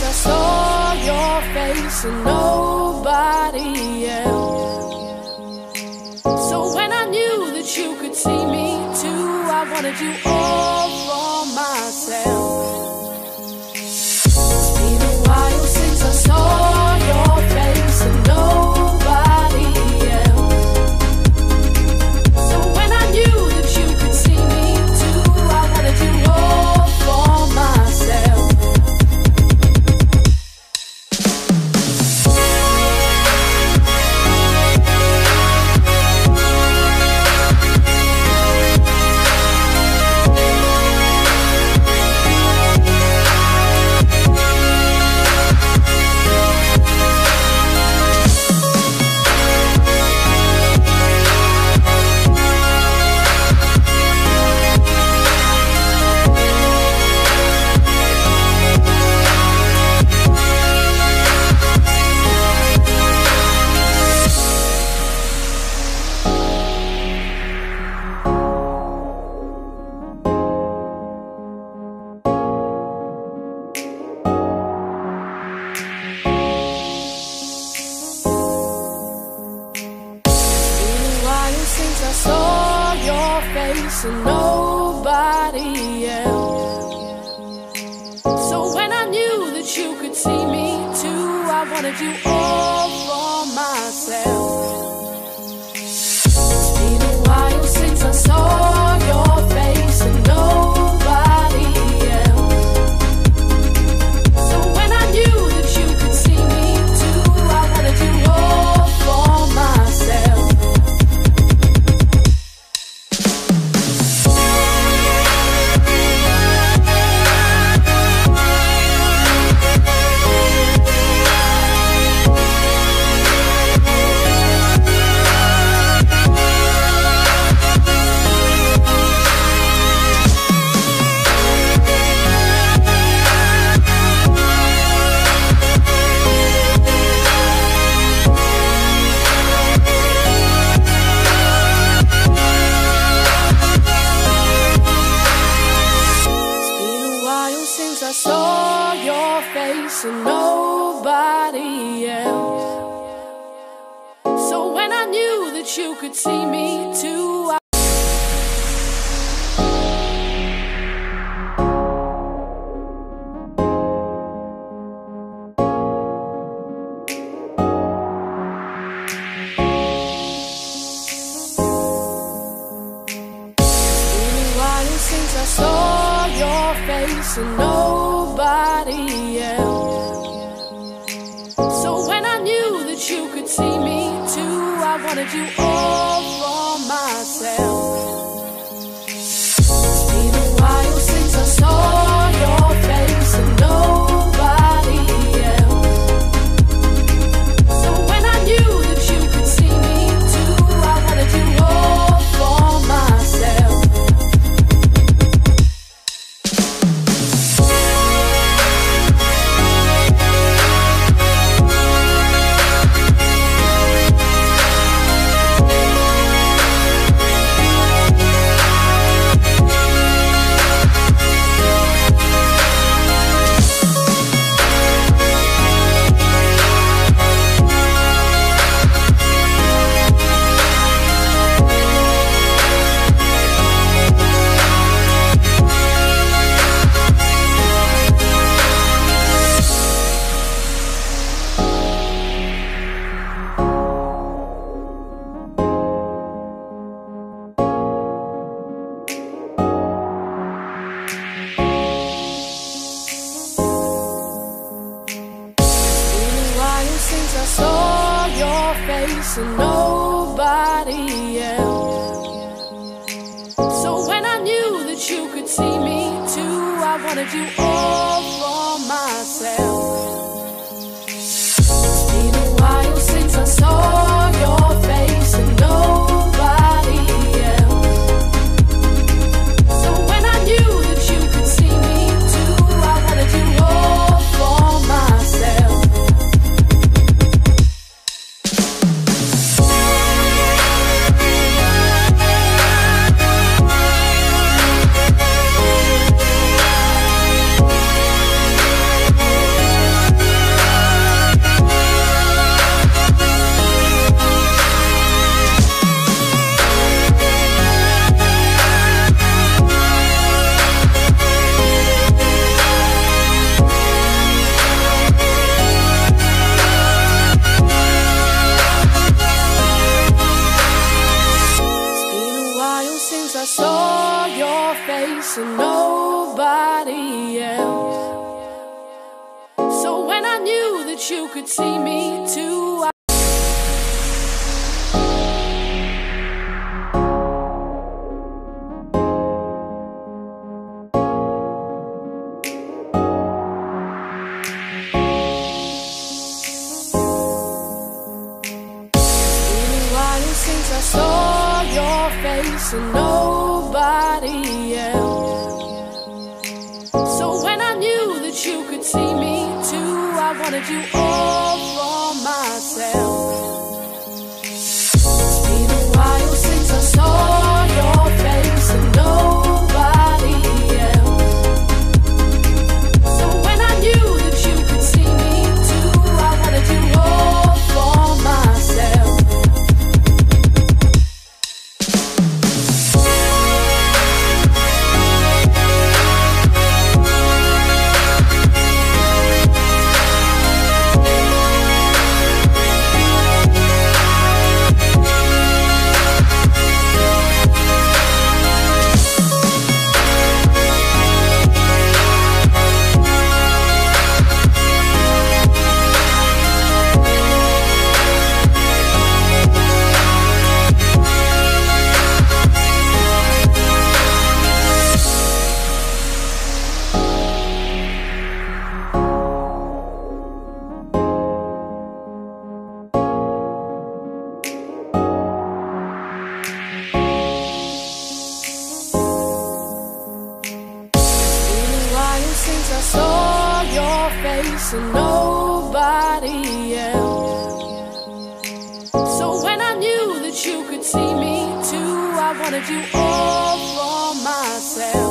I saw your face and nobody else. So when I knew that you could see me too, I wanted you all for myself. It's been a while since I saw your face and nobody else. So when I knew that you could see me too, I wanted you all for myself. Since I saw your face and nobody else. So when I knew that you could see me too, I wanted you all for myself. It's been a while since I saw your face and nobody else. So when I knew that you could see me too, I wanted you all for myself. I saw your face and nobody else. So when I knew that you could see me too, since I saw your face and nobody else. So when I knew that you could see me too, I wanted you all for myself. It's been a while since I saw your face and nobody else. So when I knew that you could see me too, I wanted you all for myself. Since I saw your face and nobody else. So when I knew that you could see me too, I wanted you all for myself. It's been a while since I saw your face and nobody else. So when I knew that you could see me too, I wanted you all for myself. that you could see me too. Since I saw your face and nobody else, so when I knew that you could see me too, I wanted you all for myself. It's been a while since I saw your face and nobody else, so when I knew that you could see me too, I wanted you all for myself. Since I saw your face and nobody else, so when I knew that you could see me too, I wanted you all for myself.